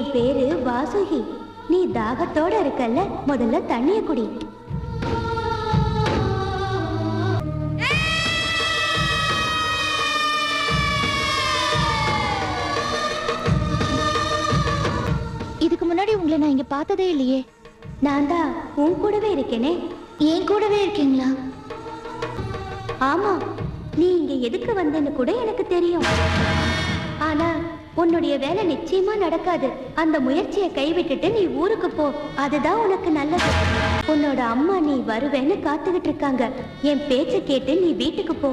என் பேரு வாசுகி. நீ தாகத்தோட இருக்கல்ல, முதல்ல தண்ணிய குடி. இதுக்கு முன்னாடி உங்களை நான் இங்க பார்த்ததே இல்லையே. நான் தான் உன் கூடவே இருக்கேனே. ஏன் கூடவே இருக்கீங்களா? ஆமா, நீ இங்க எதுக்கு வந்தேன்னு கூட எனக்கு தெரியும். ஆனா உன்னுடைய வேலை நிச்சயமா நடக்காது. அந்த முயற்சியை கைவிட்டுட்டு நீ ஊருக்கு போ, அதுதான் உனக்கு நல்லது. உன்னோட அம்மா நீ வருவேன்னு காத்துக்கிட்டு இருக்காங்க. என் பேச்சை கேட்டு நீ வீட்டுக்கு போ.